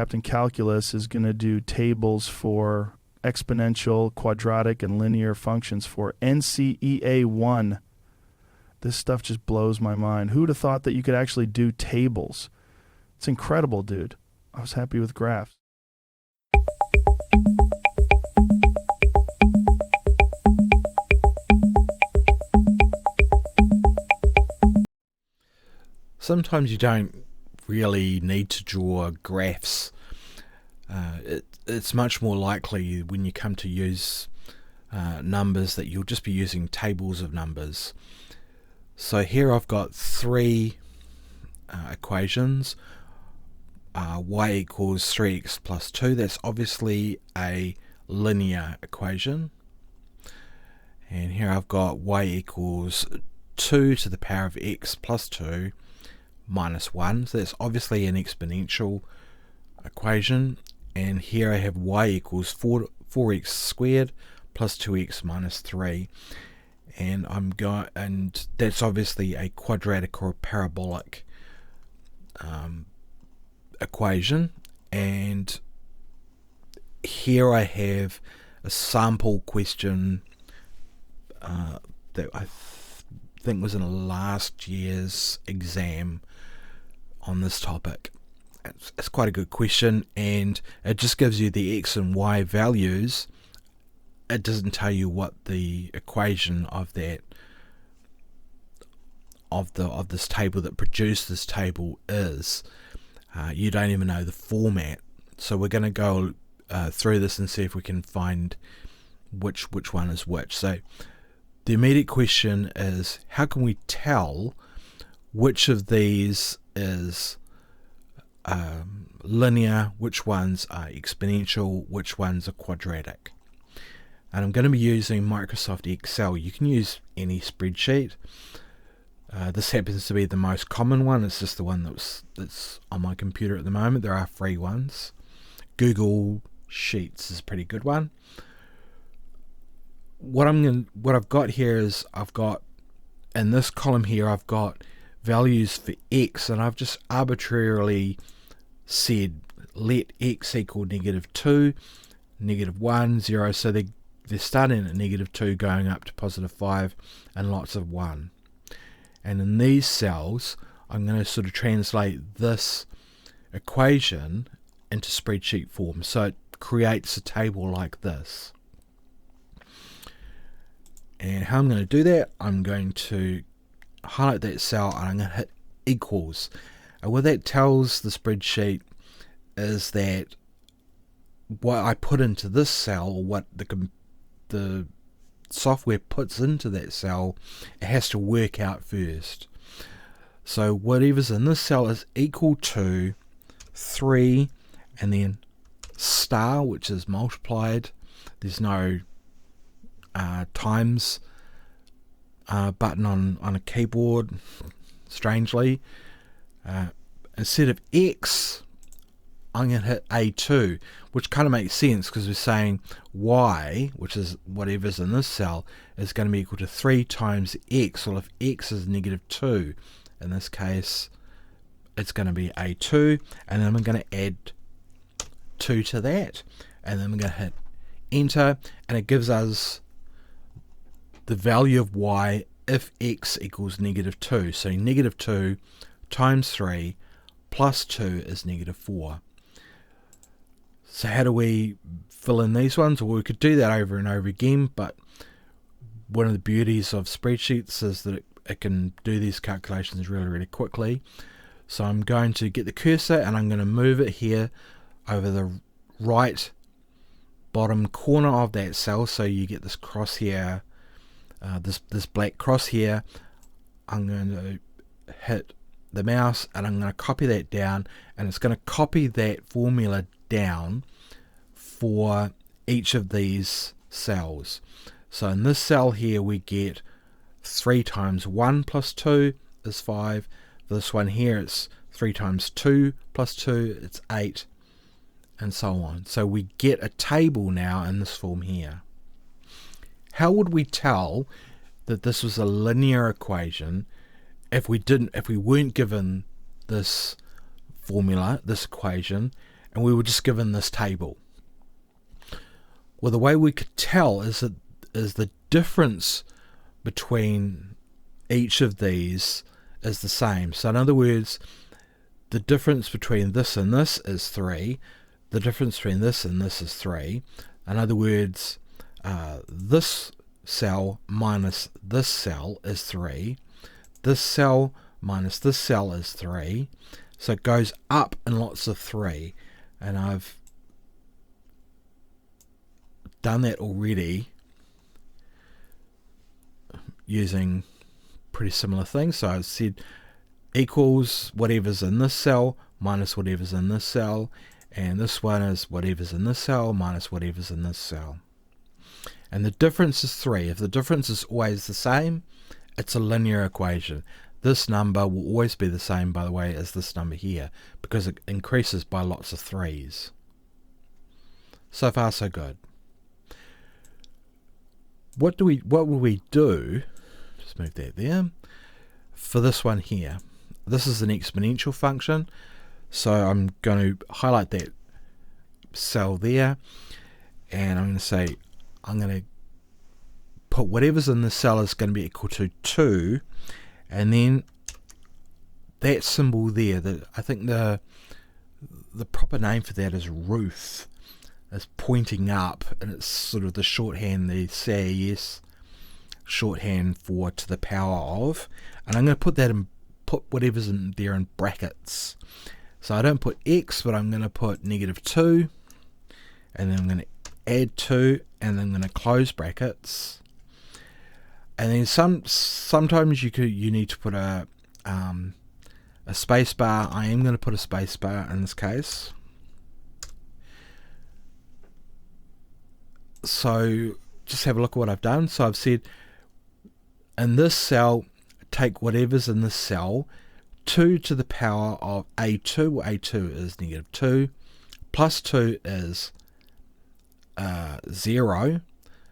Captain Calculus is going to do tables for exponential, quadratic, and linear functions for NCEA1. This stuff just blows my mind. Who would have thought that you could actually do tables? It's incredible, dude. I was happy with graphs. Sometimes you don't really need to draw graphs. It's much more likely when you come to use numbers that you'll just be using tables of numbers. So here I've got three equations. Y equals 3x plus 2. That's obviously a linear equation. And here I've got y equals 2 to the power of x plus 2 minus 1. So that's obviously an exponential equation. And here I have y equals 4x squared plus 2x minus 3. And that's obviously a quadratic or a parabolic equation. And here I have a sample question that I think was in last year's exam on this topic. It's quite a good question, and it just gives you the x and y values. It doesn't tell you what the equation of that of this table that produced this table is. You don't even know the format. So we're going to go through this and see if we can find which one is which. So the immediate question is, how can we tell which of these is linear, which ones are exponential, which ones are quadratic? And I'm going to be using Microsoft Excel. You can use any spreadsheet. This happens to be the most common one. It's just the one that's on my computer at the moment. There are free ones. Google Sheets is a pretty good one. What I've got here is I've got in this column here I've got values for x, and I've just arbitrarily said let x equal -2, -1, 0. So they're starting at -2 going up to +5 and lots of 1. And in these cells I'm going to sort of translate this equation into spreadsheet form, so it creates a table like this. And how I'm going to do that, I'm going to highlight that cell and I'm going to hit equals. And what that tells the spreadsheet is that what I put into this cell, or what the software puts into that cell, it has to work out first. So whatever's in this cell is equal to 3 and then star, which is multiplied. There's no times button on a keyboard, strangely. Instead of x, I'm going to hit A2, which kind of makes sense because we're saying y, which is whatever's in this cell, is going to be equal to 3 times x. Well, if x is -2, in this case, it's going to be A2, and then I'm going to add 2 to that, and then I'm going to hit enter, and it gives us the value of y if x equals -2. So -2 times 3 plus 2 is -4. So how do we fill in these ones? Well, we could do that over and over again, but one of the beauties of spreadsheets is that it can do these calculations really, really quickly. So I'm going to get the cursor and I'm going to move it here over the right bottom corner of that cell, so you get this crosshair, this black crosshair. I'm going to hit the mouse and I'm going to copy that down, and it's going to copy that formula down for each of these cells. So in this cell here we get 3 times 1 plus 2 is 5. For this one here it's 3 times 2 plus 2, it's 8, and so on. So we get a table now in this form here. How would we tell that this was a linear equation if we weren't given this formula, this equation, and we were just given this table. Well, the way we could tell is the difference between each of these is the same. So in other words, the difference between this and this is 3. The difference between this and this is 3. In other words, this cell minus this cell is 3. This cell minus this cell is 3. So it goes up in lots of 3. And I've done that already using pretty similar things. So I've said equals whatever's in this cell minus whatever's in this cell, and this one is whatever's in this cell minus whatever's in this cell. And the difference is 3. If the difference is always the same, it's a linear equation. This number will always be the same, by the way, as this number here, because it increases by lots of 3's. So far, so good. What will we do? Just move that there. For this one here, this is an exponential function, so I'm going to highlight that cell there, and I'm going to say I'm going to put whatever's in the cell is going to be equal to 2, and then that symbol there, I think the proper name for that is roof, is pointing up, and it's sort of the shorthand, the CAS shorthand for to the power of, and I'm going to put whatever's in there in brackets. So I don't put x, but I'm going to put -2, and then I'm going to add 2, and then I'm going to close brackets. And then sometimes you need to put a space bar. I am going to put a space bar in this case. So just have a look at what I've done. So I've said in this cell, take whatever's in this cell, 2 to the power of a2, where a2 is -2, plus 2 is 0.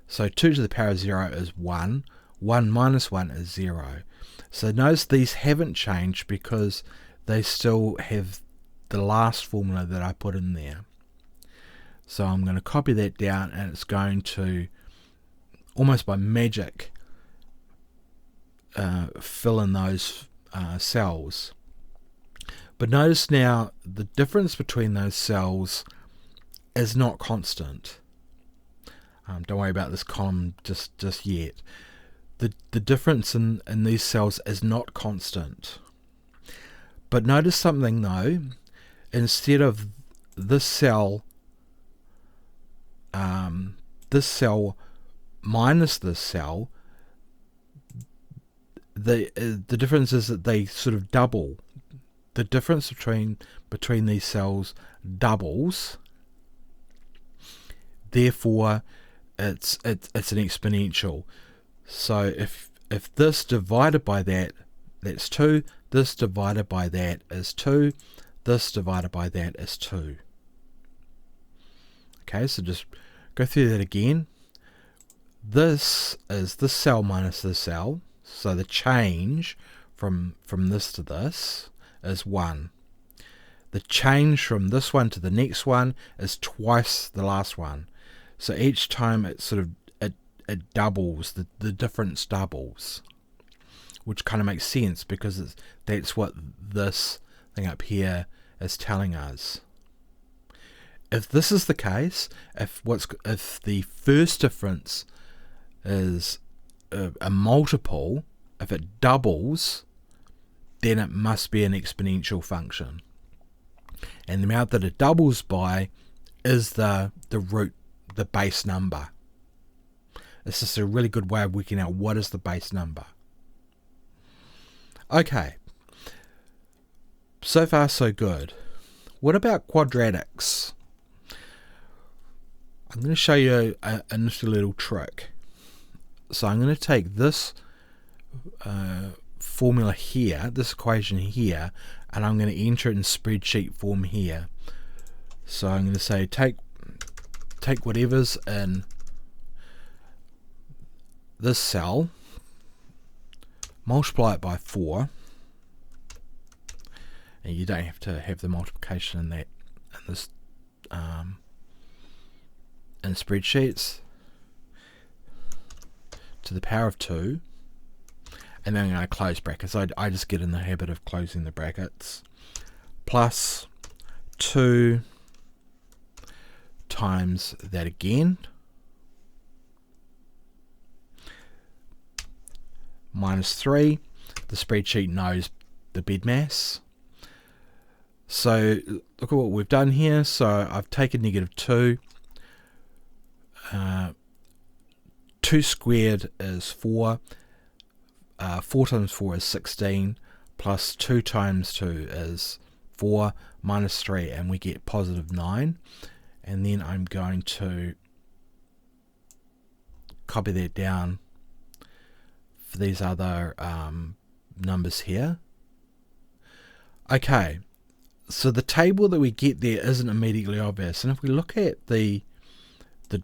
So 2 to the power of 0 is 1. 1 minus 1 is 0. So notice these haven't changed because they still have the last formula that I put in there. So I'm going to copy that down, and it's going to, almost by magic, fill in those cells. But notice now the difference between those cells is not constant. Don't worry about this column just yet. The difference in these cells is not constant. But notice something though. Instead of this cell minus this cell, the difference is that they sort of double. The difference between these cells doubles. Therefore, it's an exponential. So if this divided by that, that's 2. This divided by that is 2. This divided by that is 2. Okay, so just go through that again. This is this cell minus this cell. So the change from this to this is 1. The change from this one to the next one is twice the last one. So each time it sort of it doubles, the difference doubles, which kind of makes sense because that's what this thing up here is telling us. If this is the case, if the first difference is a multiple, if it doubles, then it must be an exponential function, and the amount that it doubles by is the root, the base number. It's just a really good way of working out what is the base number. Okay, so far so good. What about quadratics? I'm going to show you a nifty little trick. So I'm going to take this formula here, this equation here, and I'm going to enter it in spreadsheet form here. So I'm going to say take whatever's in this cell, multiply it by 4, and you don't have to have the multiplication in in spreadsheets to the power of 2, and then I'm going to close brackets. I just get in the habit of closing the brackets, plus 2 times that again, minus 3. The spreadsheet knows the bed mass. So look at what we've done here. So I've taken negative 2. 2 squared is 4. 4 times 4 is 16. Plus 2 times 2 is 4. Minus 3. And we get positive 9. And then I'm going to copy that down for these other numbers here. Okay, so the table that we get there isn't immediately obvious, and if we look at the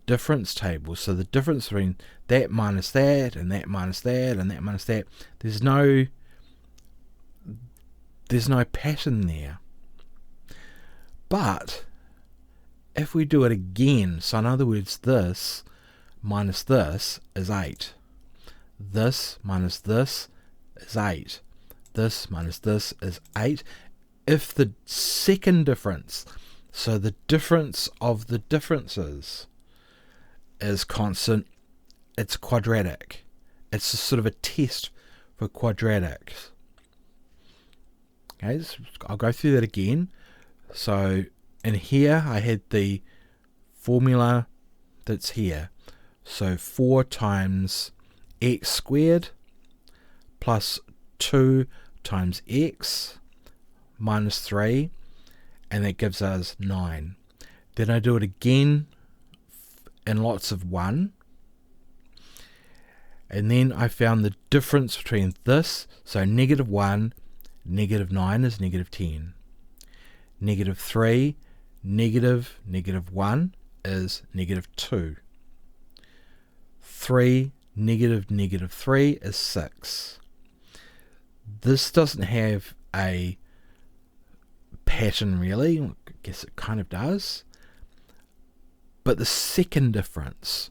difference table, so the difference between that minus that and that minus that and that minus that, there's no pattern there. But if we do it again, so in other words, this minus this is 8. This minus this is 8. This minus this is 8. If the second difference, so the difference of the differences, is constant, it's quadratic. It's a sort of a test for quadratics. Okay, so I'll go through that again. So in here I had the formula that's here. So 4 times x squared plus 2 times x minus 3, and that gives us 9. Then I do it again in lots of 1, and then I found the difference between this, so negative 1, negative 9 is negative 10. Negative 3, negative 1 is negative 2. 3, negative 3 is 6. This doesn't have a pattern really. I guess it kind of does. But the second difference,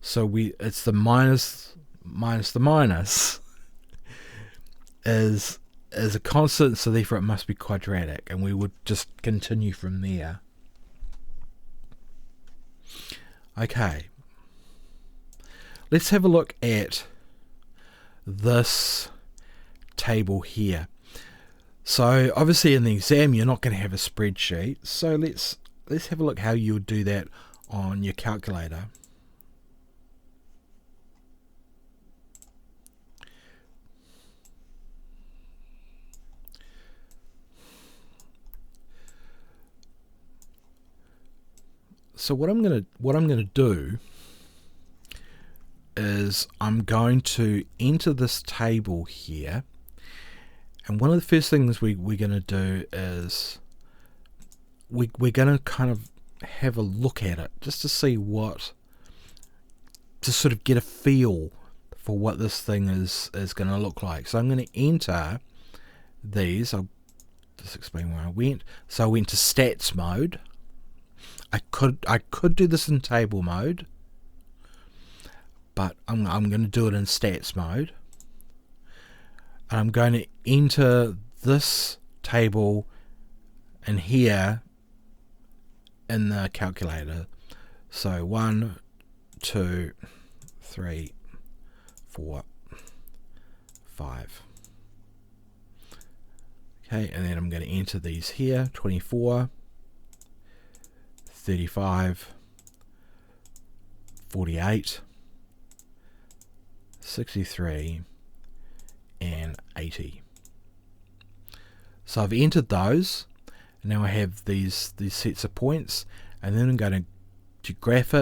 so it's the minus the minus is a constant, so therefore it must be quadratic, and we would just continue from there. Okay. Let's have a look at this table here. So obviously in the exam you're not going to have a spreadsheet, so let's have a look how you would do that on your calculator. So what I'm going to do is I'm going to enter this table here, and one of the first things we're going to do is we're going to kind of have a look at it just to see to sort of get a feel for what this thing is going to look like. So I'm going to enter these. I'll just explain where I went. So I went to stats mode. I could do this in table mode, but I'm going to do it in stats mode. And I'm going to enter this table in here in the calculator. So 1, 2, 3, 4, 5. Okay, and then I'm going to enter these here: 24, 35, 48, 63, and 80. So I've entered those, and now I have these sets of points, and then I'm going to graph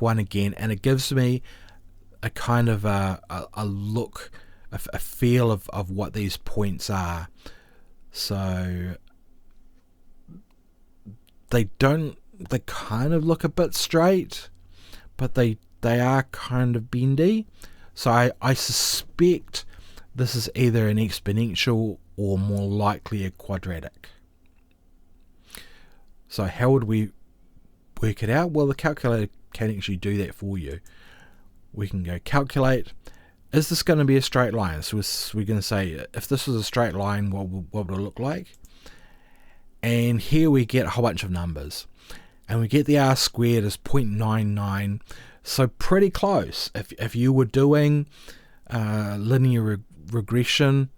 one again, and it gives me a kind of a look, a feel of what these points are. So they kind of look a bit straight, but they are kind of bendy. So I suspect this is either an exponential or more likely a quadratic. So how would we work it out? Well, the calculator can actually do that for you. We can go calculate. Is this going to be a straight line? So we're going to say, if this was a straight line, what would it look like? And here we get a whole bunch of numbers. And we get the r squared as 0.99. So pretty close. If you were doing linear regression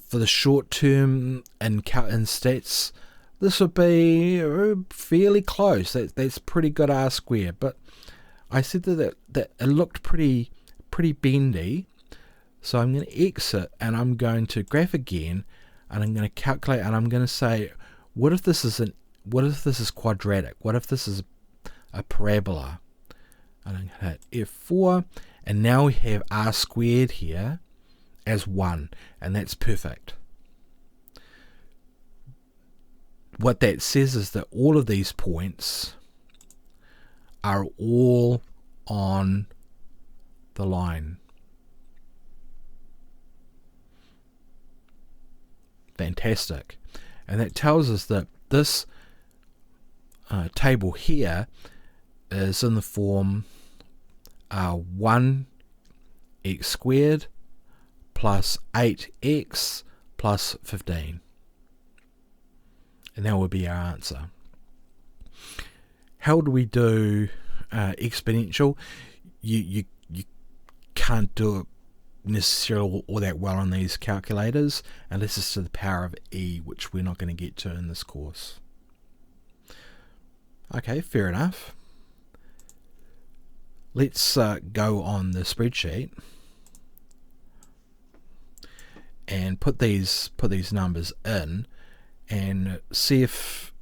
for the short term in stats, this would be fairly close. That's pretty good r squared. But I said that it looked pretty bendy. So I'm going to exit and I'm going to graph again, and I'm going to calculate, and I'm going to say, what if this is quadratic? What if this is a parabola? And I'm going to hit F4, and now we have r squared here as 1, and that's perfect. What that says is that all of these points are all on the line. Fantastic. And that tells us that this table here is in the form 1x squared plus 8x plus 15. And that would be our answer. How do we do exponential? You can't do it necessarily all that well on these calculators unless it's to the power of e, which we're not going to get to in this course. Okay, fair enough. Let's go on the spreadsheet and put these numbers in and see if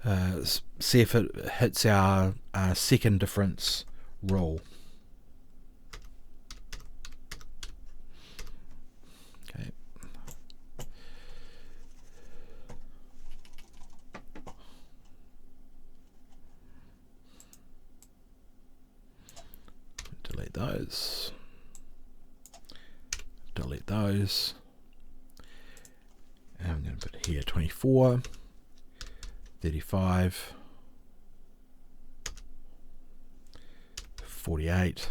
it hits our second difference rule. Okay. Delete those. Delete those. And I'm going to put here 24, 35, 48,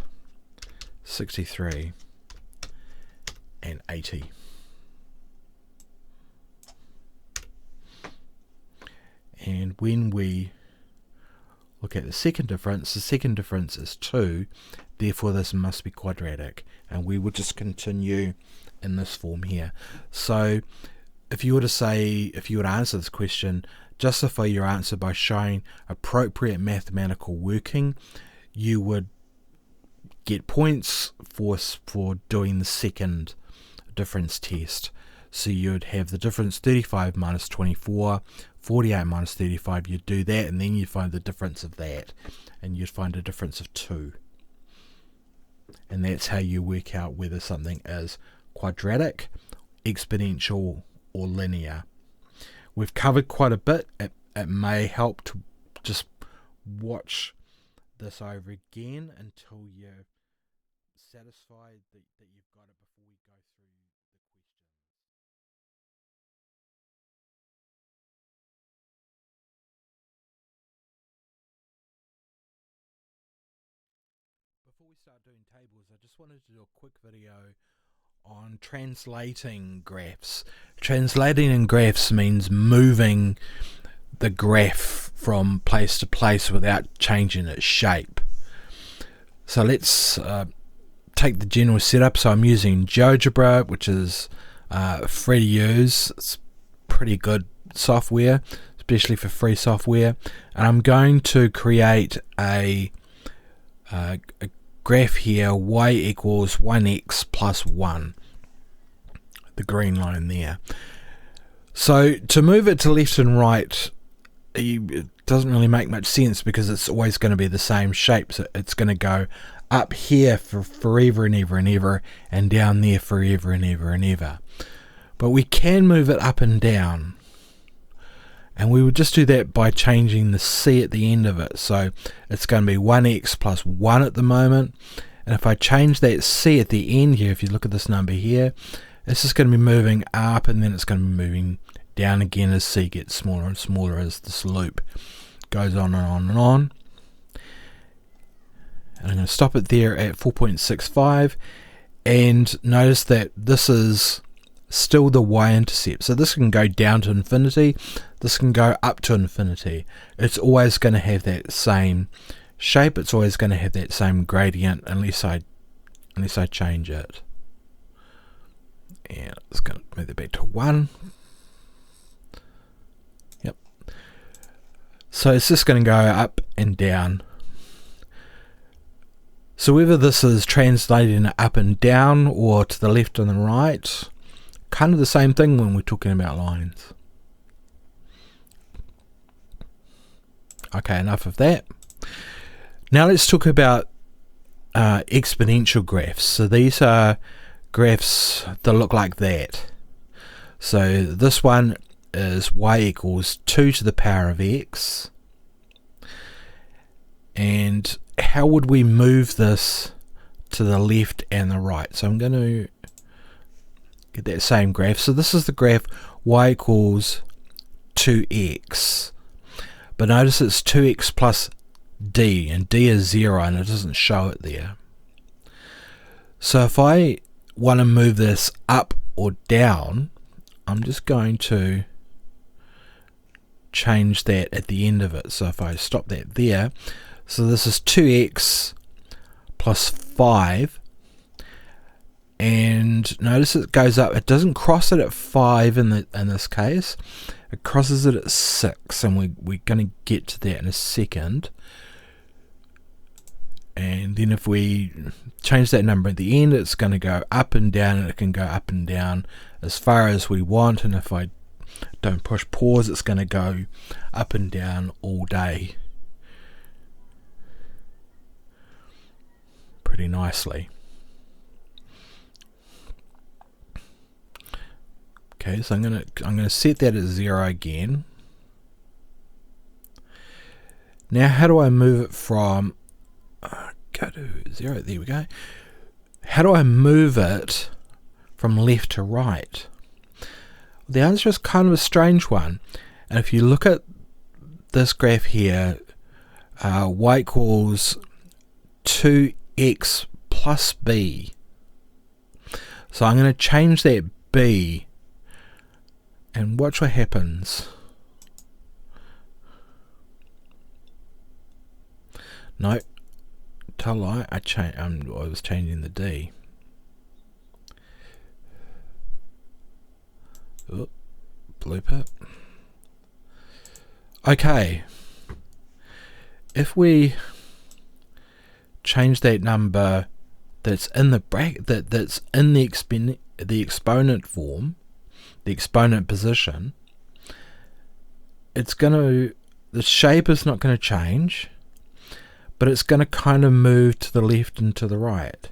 63, and 80. And when we look at the second difference is 2, therefore this must be quadratic, and we will just continue in this form here. So if you were to answer this question, justify your answer by showing appropriate mathematical working, you would get points for doing the second difference test. So you'd have the difference 35 minus 24, 48 minus 35, you'd do that, and then you'd find the difference of that, and you'd find a difference of 2. And that's how you work out whether something is quadratic, exponential, or linear. We've covered quite a bit. It may help to just watch this over again until you're satisfied that you've got it before we go through the questions. Before we start doing tables, I just wanted to do a quick video on translating graphs. Translating in graphs means moving the graph from place to place without changing its shape. So let's take the general setup. So I'm using GeoGebra, which is free to use. It's pretty good software, especially for free software. And I'm going to create a graph here, y equals 1x plus 1, the green line there. So to move it to left and right, it doesn't really make much sense because it's always going to be the same shape. So it's going to go up here for forever and ever and ever, and down there forever and ever and ever. But we can move it up and down, and we would just do that by changing the c at the end of it. So it's going to be 1x plus 1 at the moment, and if I change that c at the end here, if you look at this number here, it's just going to be moving up, and then it's going to be moving down again as c gets smaller and smaller as this loop goes on and on and on. And I'm going to stop it there at 4.65, and notice that this is still the y-intercept. So this can go down to infinity, this can go up to infinity. It's always going to have that same shape, it's always going to have that same gradient unless I change it. And it's going to move it back to 1. Yep. So it's just going to go up and down. So whether this is translating up and down or to the left and the right, kind of the same thing when we're talking about lines. Okay, enough of that. Now let's talk about exponential graphs. So these are graphs that look like that. So this one is y equals 2 to the power of x. And how would we move this to the left and the right? So I'm going to get that same graph. So this is the graph y equals 2x. But notice it's 2x plus d, and d is 0 and it doesn't show it there. So if I want to move this up or down, I'm just going to change that at the end of it. So if I stop that there, so this is 2x plus 5, and notice it goes up. It doesn't cross it at 5 in this case. It crosses it at 6, and we're going to get to that in a second. And then if we change that number at the end, it's going to go up and down, and it can go up and down as far as we want. And if I don't push pause, it's going to go up and down all day. Pretty nicely. Okay, so I'm gonna set that at 0 again. Now, how do I move it from go to 0? There we go. How do I move it from left to right? The answer is kind of a strange one. And if you look at this graph here, y equals 2x plus b. So I'm going to change that b, and watch what happens. No, tell a lie. I was changing the d. Oh, blooper. Okay, if we change that number that's in the bracket, that's in the exponent form, the exponent position, the shape is not going to change, but it's going to kind of move to the left and to the right.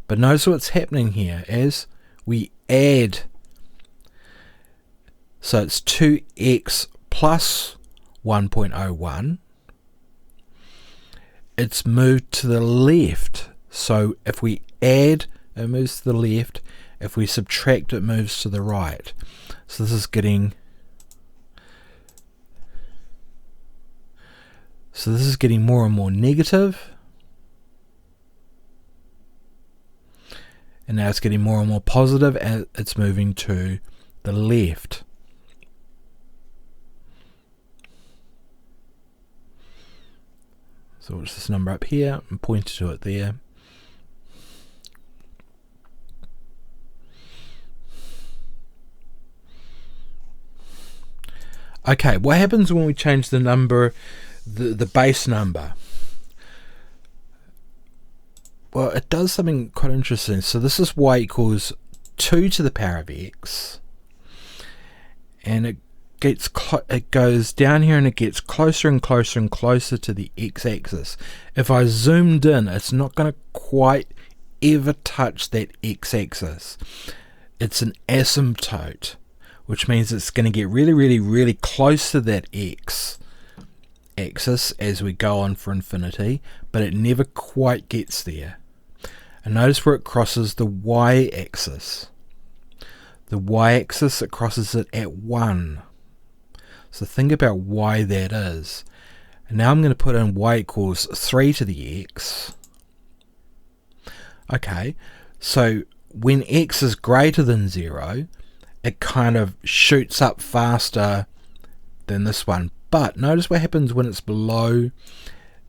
But notice what's happening here as we add. So it's 2x plus 1.01. It's moved to the left. So if we add, it moves to the left. If we subtract, it moves to the right. So this is getting more and more negative. And now it's getting more and more positive, and it's moving to the left. So what's this number up here? And point to it there. Okay, what happens when we change the number, the base number? Well, it does something quite interesting. So this is y equals 2 to the power of x, and it goes down here and it gets closer and closer and closer to the x-axis. If I zoomed in, it's not going to quite ever touch that x-axis. It's an asymptote, which means it's going to get really, really, really close to that x-axis as we go on for infinity, but it never quite gets there. And notice where it crosses the y-axis. the y-axis, it crosses it at 1. So think about why that is. And now I'm going to put in y equals 3 to the x. Okay, so when x is greater than 0, it kind of shoots up faster than this one. But notice what happens when it's below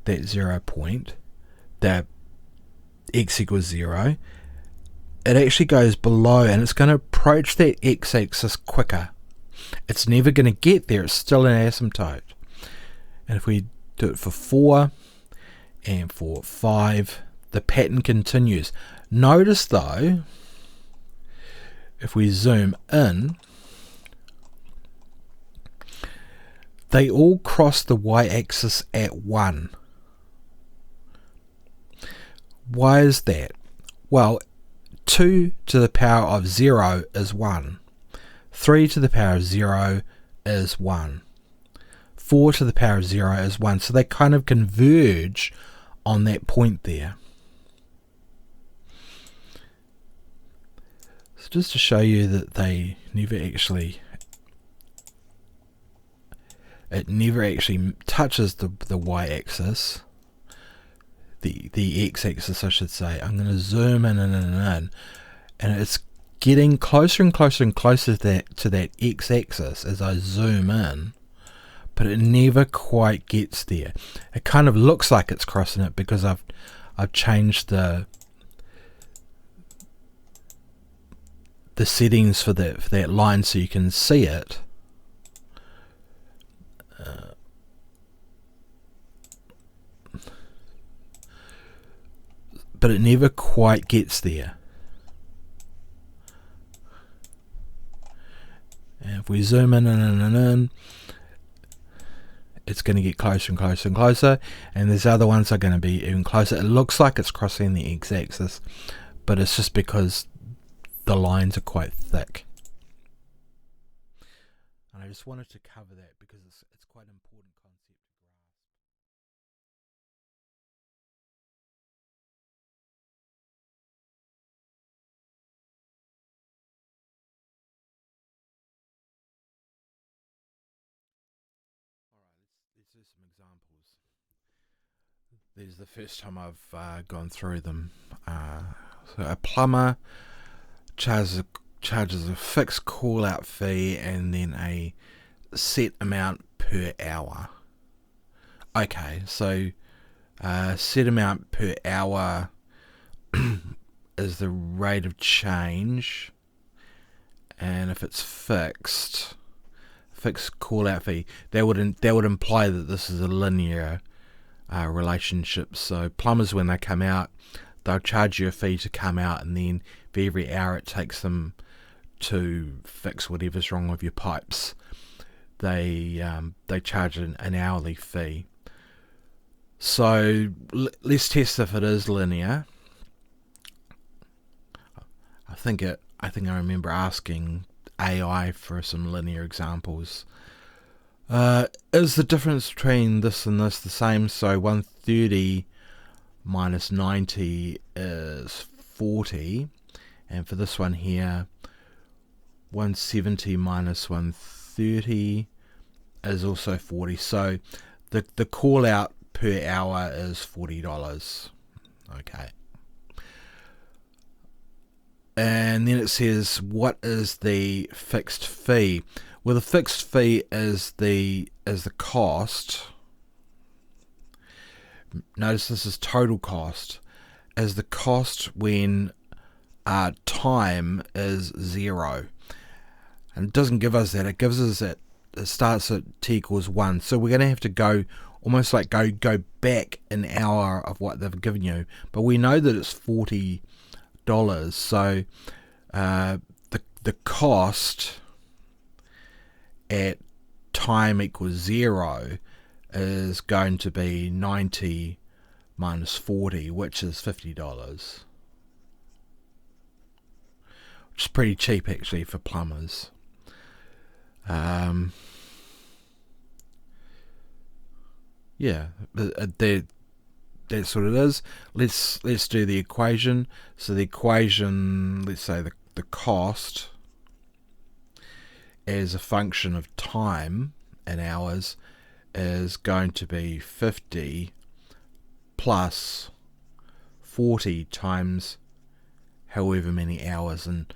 that 0 point, that x equals 0. It actually goes below and it's going to approach that x-axis quicker. It's never going to get there. It's still an asymptote. And if we do it for 4 and for 5, the pattern continues. Notice though, if we zoom in, they all cross the y-axis at 1. Why is that? Well, 2 to the power of 0 is 1. 3 to the power of 0 is 1. 4 to the power of 0 is 1. So they kind of converge on that point there. So just to show you that they never actually, it never actually touches the y-axis, the x-axis I should say. I'm going to zoom in and it's getting closer and closer and closer to that x-axis as I zoom in, but it never quite gets there. It kind of looks like it's crossing it because I've changed the settings for that line so you can see it. But it never quite gets there. And if we zoom in, it's going to get closer and closer and closer, and these other ones are going to be even closer. It looks like it's crossing the x-axis, but it's just because the lines are quite thick. And I just wanted to cover that because it's quite an important concept to grasp. Alright, let's do some examples. This is the first time I've gone through them. So a plumber charges a fixed call-out fee and then a set amount per hour. Okay, so set amount per hour is the rate of change, and if it's fixed call-out fee, that would imply that this is a linear relationship. So plumbers, when they come out, they'll charge you a fee to come out, and then for every hour it takes them to fix whatever's wrong with your pipes, they charge an hourly fee. So let's test if it is linear. I think I remember asking AI for some linear examples. Is the difference between this and this the same? So 130 minus 90 is 40, and for this one here, 170 minus 130 is also 40. So the call out per hour is $40. Okay. And then it says, what is the fixed fee? Well, the fixed fee is the cost. Notice this is total cost. As the cost when time is 0. And it doesn't give us that. It gives us that it starts at t equals 1. So we're going to have to go almost like go back an hour of what they've given you. But we know that it's $40. So the cost at time equals 0 is going to be 90 minus 40, which is $50. Which is pretty cheap actually for plumbers. Yeah, that's what it is. Let's do the equation. So the equation, let's say the cost as a function of time in hours is going to be 50 plus 40 times however many hours, and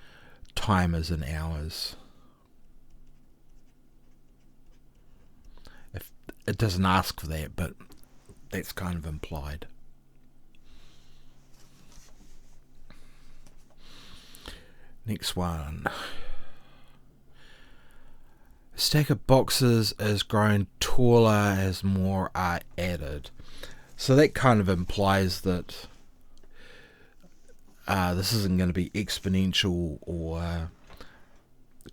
time is in hours. If it doesn't ask for that, but that's kind of implied. Next one. A stack of boxes is grown taller as more are added. So that kind of implies that this isn't going to be exponential or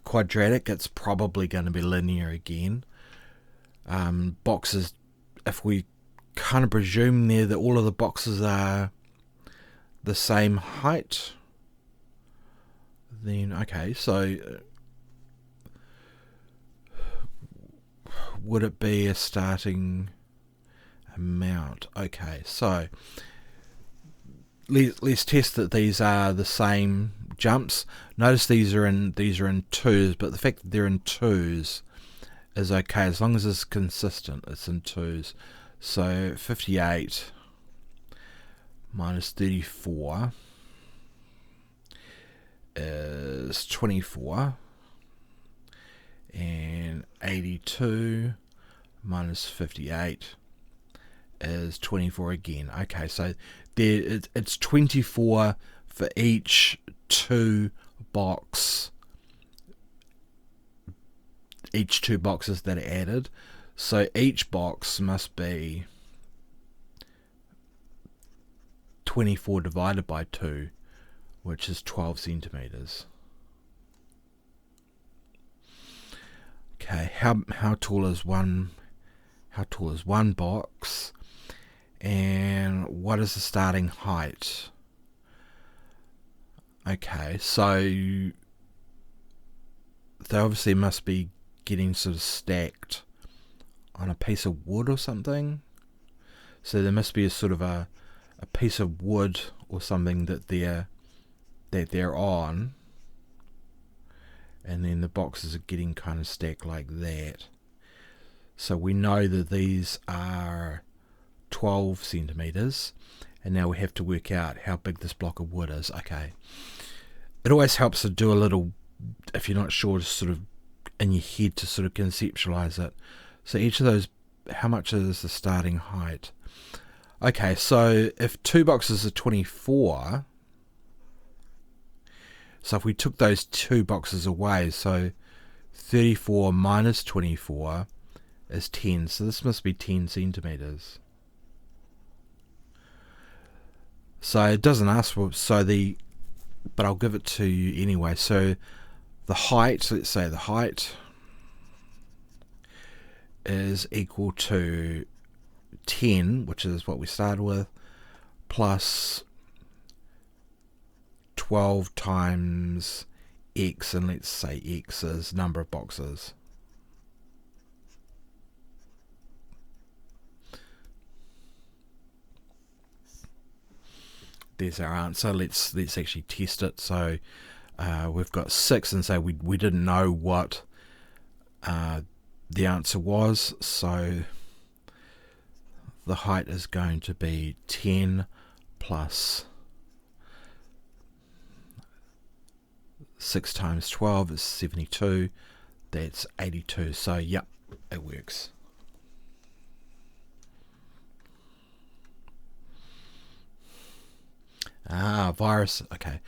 quadratic. It's probably going to be linear again. Boxes, if we kind of presume there that all of the boxes are the same height, then okay, so would it be a starting amount? Okay, so let's test that these are the same jumps. Notice these are in twos, but the fact that they're in twos is okay as long as it's consistent. It's in twos. So 58 minus 34 is 24, and 82 minus 58 is 24 again. Okay, so there it's 24 for each two boxes that are added. So each box must be 24 divided by 2, which is 12 centimeters. Okay, how tall is one box, and what is the starting height? Okay, so they obviously must be getting sort of stacked on a piece of wood or something. So there must be a sort of a piece of wood or something that they're on, and then the boxes are getting kind of stacked like that. So we know that these are 12 centimeters, and now we have to work out how big this block of wood is. Okay, it always helps to do a little, if you're not sure, just sort of in your head to sort of conceptualize it. So each of those, how much is the starting height? Okay, so if two boxes are 24, so if we took those two boxes away, so 34 minus 24 is 10. So this must be 10 centimeters. So it doesn't ask for, but I'll give it to you anyway. So the height, let's say the height is equal to 10, which is what we started with, plus 12 times x, and let's say x is number of boxes. There's our answer. Let's actually test it. So we've got 6, and say we didn't know what the answer was, so the height is going to be 10 plus 6 times 12 is 72. That's 82. So yep, it works. Virus. Okay,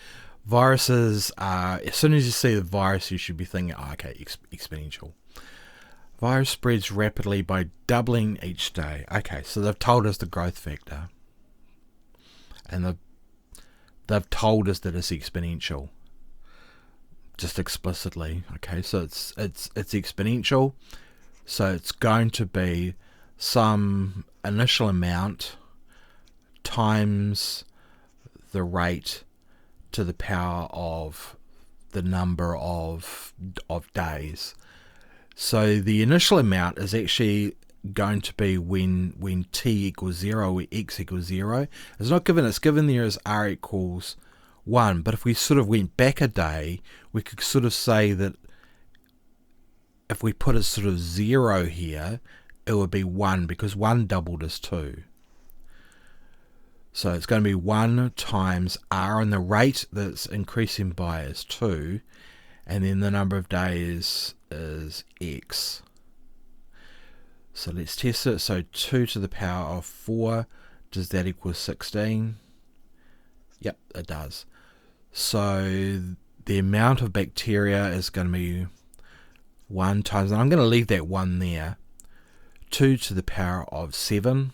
viruses are, as soon as you see the virus, you should be thinking, okay, exponential. Virus spreads rapidly by doubling each day. Okay, so they've told us the growth factor, and they've told us that it's exponential, just explicitly. Okay, so it's exponential, so it's going to be some initial amount times the rate to the power of the number of days. So the initial amount is actually going to be when t equals 0 or x equals 0. It's not given, it's given there as r equals 1. But if we sort of went back a day, we could sort of say that if we put a sort of 0 here, it would be 1, because 1 doubled is 2. So it's going to be 1 times r, and the rate that's increasing by is 2, and then the number of days is x. So let's test it. So 2 to the power of 4, does that equal 16? Yep, it does. So the amount of bacteria is going to be 1 times, and I'm going to leave that 1 there, 2 to the power of 7.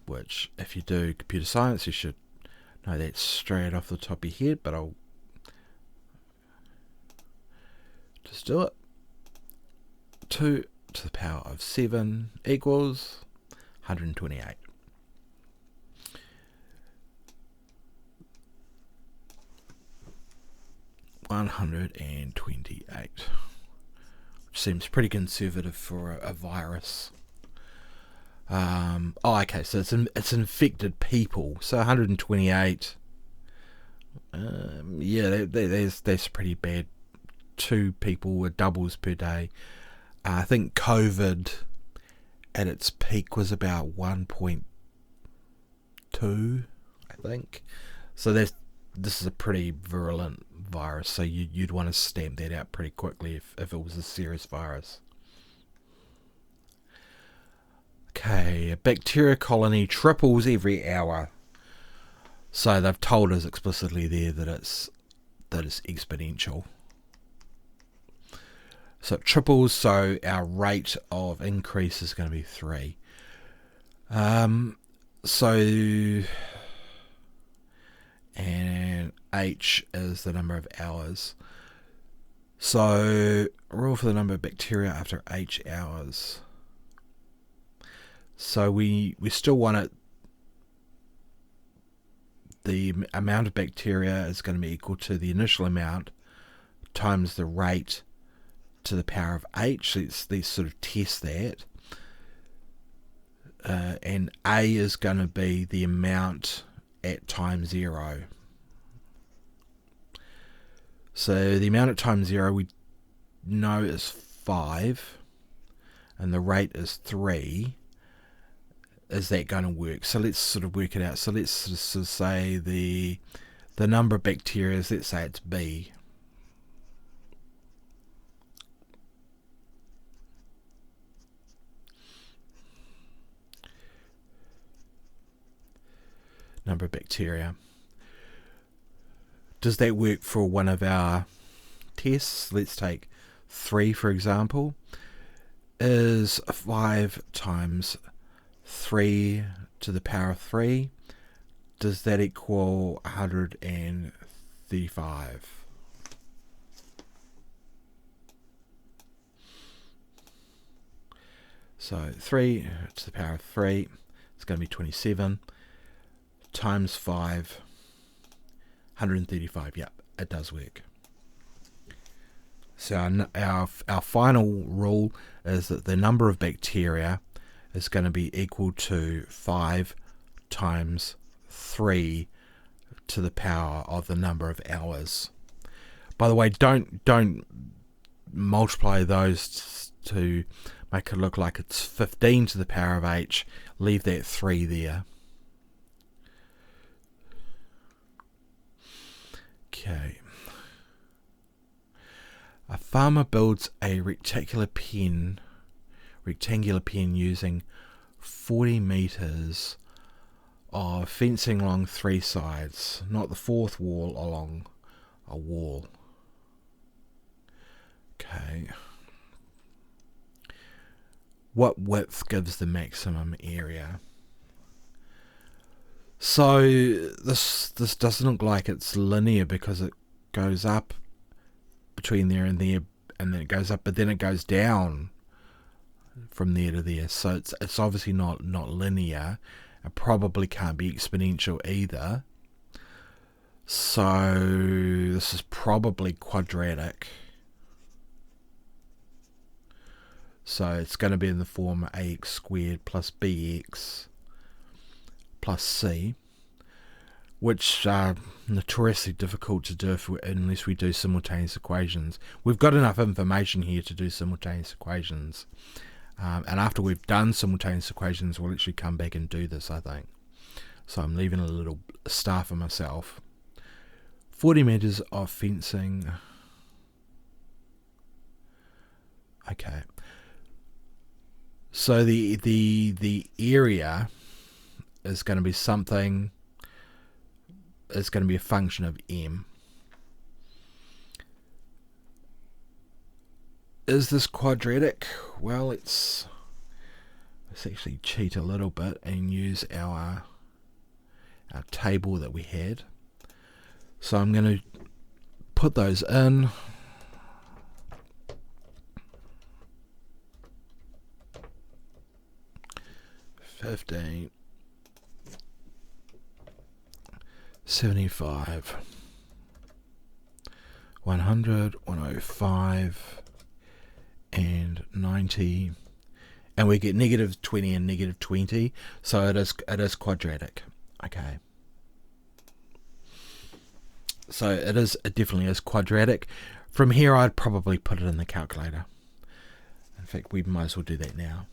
Which, if you do computer science, you should know that straight off the top of your head, but I'll just do it. 2 to the power of 7 equals 128. Which seems pretty conservative for a virus. Okay, so it's infected people. So 128. Yeah, that's pretty bad. 2 people with doubles per day. I think COVID at its peak was about 1.2, I think. So this is a pretty virulent virus, so you'd want to stamp that out pretty quickly if it was a serious virus. Okay, a bacteria colony triples every hour. So they've told us explicitly there that it's exponential. So it triples, so our rate of increase is going to be 3. And H is the number of hours. So rule for the number of bacteria after H hours. So we still want it. The amount of bacteria is going to be equal to the initial amount times the rate to the power of H. Let's sort of test that. And A is going to be the amount at time 0. So the amount at time 0 we know is 5, and the rate is 3. Is that going to work? So let's sort of work it out. So let's sort of say the number of bacteria, let's say it's B. Number of bacteria. Does that work for one of our tests? Let's take 3 for example. Is 5 times 3 to the power of 3, does that equal 135? So 3 to the power of 3 is going to be 27 times 5, 135. Yep, it does work. So our final rule is that the number of bacteria is going to be equal to 5 times 3 to the power of the number of hours. By the way, don't multiply those to make it look like it's 15 to the power of H. Leave that 3 there. Okay. A farmer builds a rectangular pen using 40 meters of fencing along 3 sides, not the 4th wall, along a wall. Okay. What width gives the maximum area? So this doesn't look like it's linear because it goes up between there and there, and then it goes up, but then it goes down from there to there. So it's obviously not linear. It probably can't be exponential either. So this is probably quadratic. So it's going to be in the form ax squared plus bx plus c. which are notoriously difficult to do unless we do simultaneous equations. We've got enough information here to do simultaneous equations. And after we've done simultaneous equations, we'll actually come back and do this, I think. So I'm leaving a little star for myself. 40 metres of fencing. Okay. So the area is going to be something, is going to be a function of m. Is this quadratic? Well, let's actually cheat a little bit and use our table that we had. So I'm going to put those in. $15, $75, $100, $105, and $90, and we get -20 and -20. So it is quadratic. Okay. So it definitely is quadratic. From here, I'd probably put it in the calculator. In fact, we might as well do that now.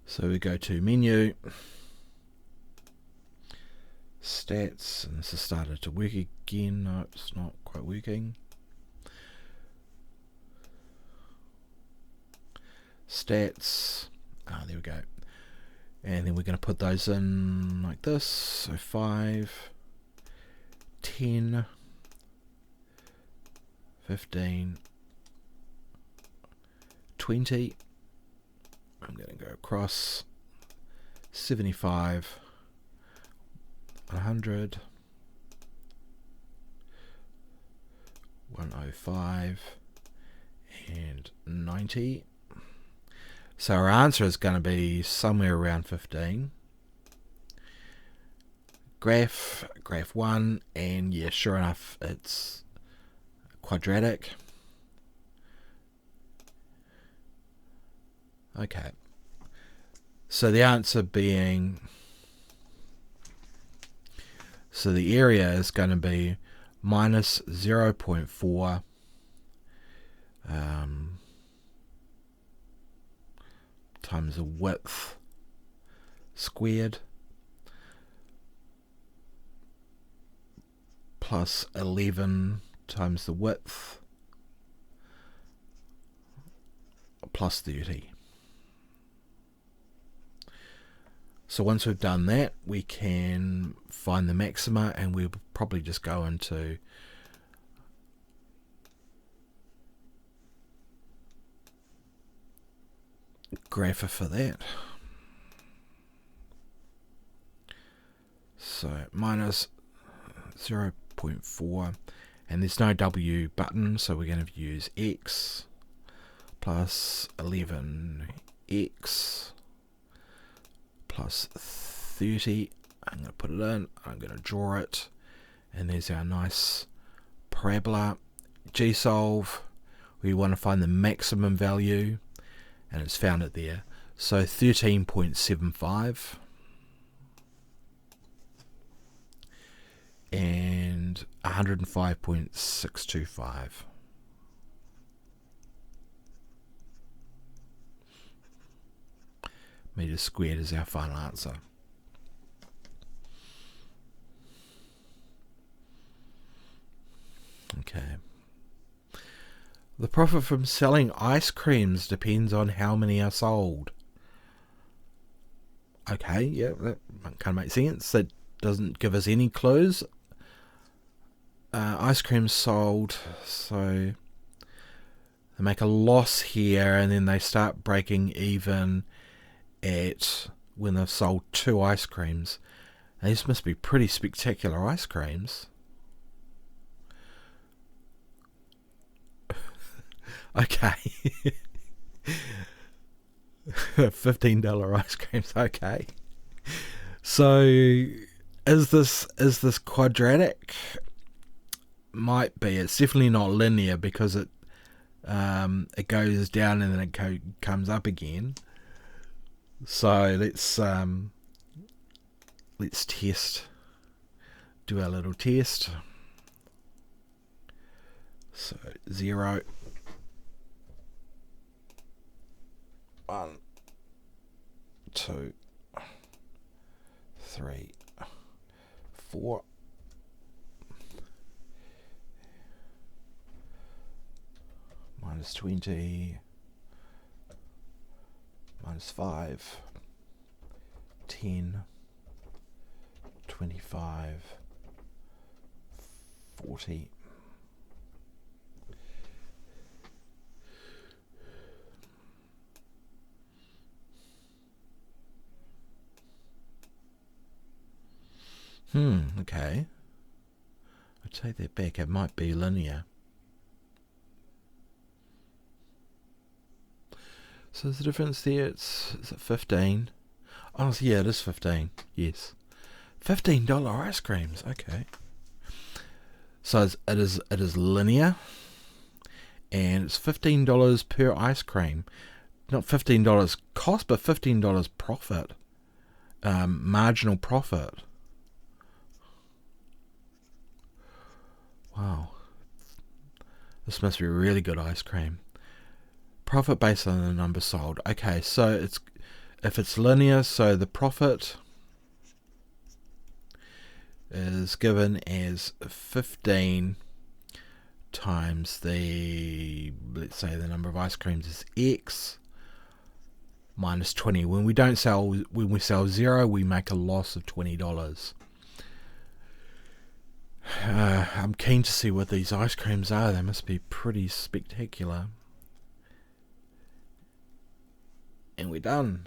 So we go to menu, stats, and this has started to work again. No, it's not quite working. Stats, there we go. And then we're going to put those in like this. So 5, 10, 15, 20. I'm going to go across 75, 100, 105, and 90. So our answer is going to be somewhere around 15. Graph 1, and yeah, sure enough, it's quadratic. Okay, so the answer being, so the area is going to be minus 0.4 times the width squared plus 11 times the width plus 30. So once we've done that, we can find the maxima, and we'll probably just go into Grapher for that. So minus 0.4, and there's no W button, so we're going to use X plus 11X plus 30. I'm going to put it in, I'm going to draw it, and there's our nice parabola. G-solve, we want to find the maximum value, and it's found it there. So 13.75 and 105.625. Meters squared is our final answer. Okay. The profit from selling ice creams depends on how many are sold. Okay, yeah, that kind of makes sense. That doesn't give us any clues. Ice creams sold, so they make a loss here, and then they start breaking even at when they've sold 2 ice creams. And these must be pretty spectacular ice creams. Okay. $15 ice creams, okay. So is this quadratic? Might be. It's definitely not linear because it goes down and then it comes up again. So let's test. Do our little test. So 0, 1, 2, 3, 4. Minus 20, minus 5, 10, 25, 40. Okay. I take that back. It might be linear. So there's a difference there. Is it 15? Oh, yeah, it is 15. Yes. $15 ice creams. Okay. So it is linear, and it's $15 per ice cream. Not $15 cost, but $15 profit. Marginal profit. Wow. This must be really good ice cream. Profit based on the number sold. Okay, so if it's linear, so the profit is given as 15 times the, let's say the number of ice creams is X, minus 20. When we sell 0, we make a loss of $20. I'm keen to see what these ice creams are. They must be pretty spectacular. And we're done.